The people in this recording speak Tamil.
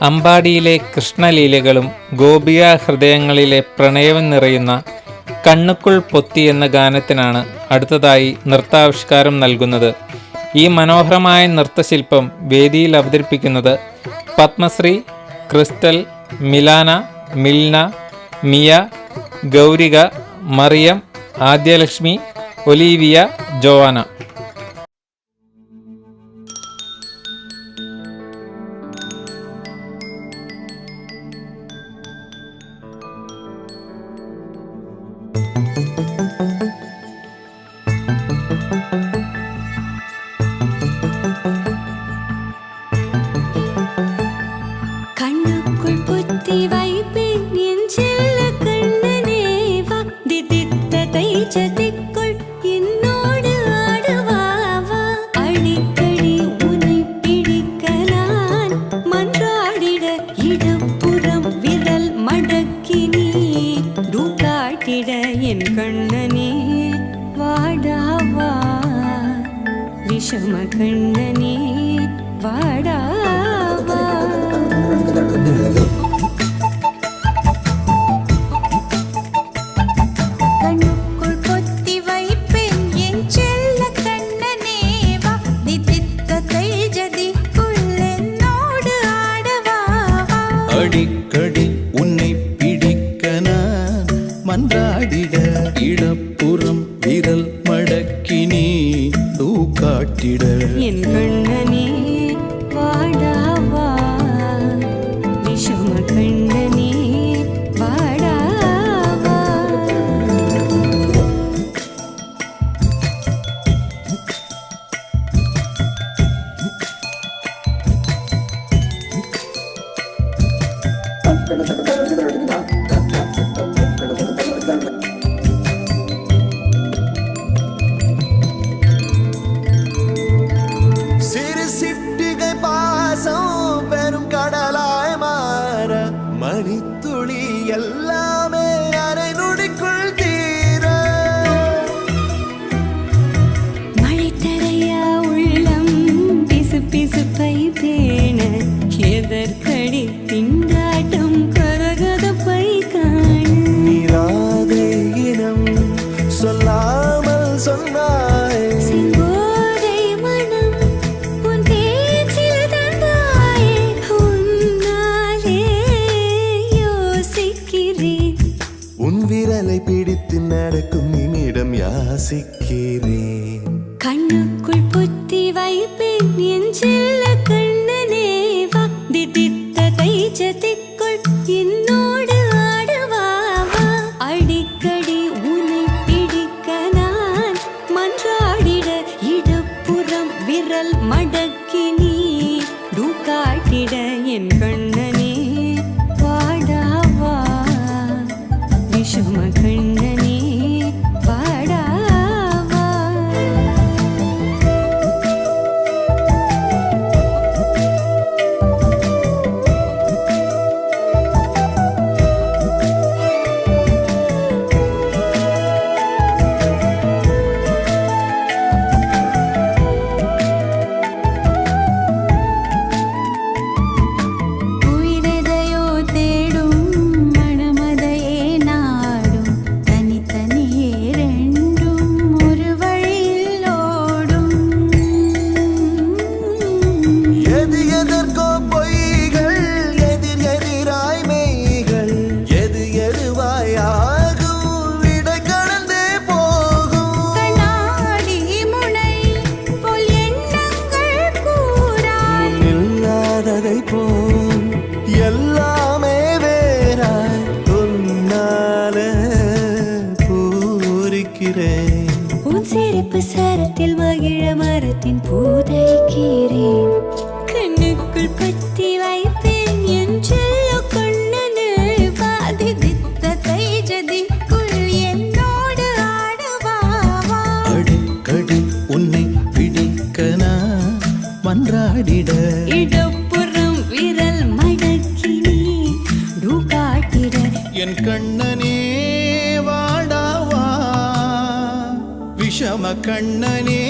അമ്പാടിയിലെ കൃഷ്ണലീലകളും ഗോപിക ഹൃദയങ്ങളിലെ പ്രണയവും നിറയുന്ന കണ്ണുക്കുൾ പൊത്തി എന്ന ഗാനത്തിനാണ് അടുത്തതായി നൃത്താവിഷ്കാരം നൽകുന്നത്. ഈ മനോഹരമായ നൃത്തശില്പം വേദിയിൽ അവതരിപ്പിക്കുന്നത് Padmashri, crystal, Milana, Milna, Miya, Gaurika, Mariyam, ആദ്യലക്ഷ്മി, Olivia, Joanna. விஷமகண்ணனே வாடாவா, கண்ணுக்குள் பொத்தி வைப்பேன் என் செல்ல கண்ணனே வா, தித்தித்த தைஜதிக்குள் என்னோடு ஆடவா. அடிக்கடி உன்னை பிடிக்க நான் மன்றாடிட இடப்புறம் விரல் மடக்கி நீ காட்டிட என் கண்ணனே வாடாவா, விஷம கண்ணனே வாடாவா. மணித்துளி எல்லாமே அரை நொடிக்குள் தீர மழை தரையா உள்ளம் பிசு பிசுப்பை பேண எதற்கடி திண்டாட்டம் கரகதப்பை காண நீராதை இனம் சொல்லாமல் சொன்னாய் விரலை பிடித்து நடக்கும் நிமிடம் யாசிக்கிறேன். கண்ணுக்குள் பொத்தி வைப்பேன் என் செல்ல கண்ணனே வா, தித்தித்த தைஜதிக்குள் என்னோடு ஆடவா. அடிக்கடி உன்னை பிடிக்க நான் மன்றாடிட இடப்புறம் விரல் மடக்கி நீ காட்டிட என் கண்ணனே வாடாவா, விஷம கண்ணனே வாடாவா. உயிரெதையோ தேடும் மனமதையே நாடும், தனித்தனியே ரெண்டும் ஒரு வழியில் ஓடும். எது எதற்கோ பொய்கள் எதிர் எதிராய் மெய்கள் எது எதுவாய் ஆகும் விடை கடந்தே போகும். கண்ணாடி முனை போல் எண்ணங்கள் கூறாய், இல்லாததை போல் எல்லாமே வேறாய் உன்னால பூரிக்கிறேன். உன் சிரிப்பு சரத்தில் மகிழ மரத்தின் பூதைக்கிறேன். கண்ணுக்குள் பத்தி வைப்பேன் என் செல்ல கண்ணனே வா, தித்தித்த தைஜதிக்குள் என்னோடு ஆடவா. அடிக்கடி உன்னை பிடிக்க நான் மன்றாடிட இடப்புறம் விரல் மடக்கி நீ காட்டிட என் கண்ணனே வாடாவா, விஷம கண்ணனே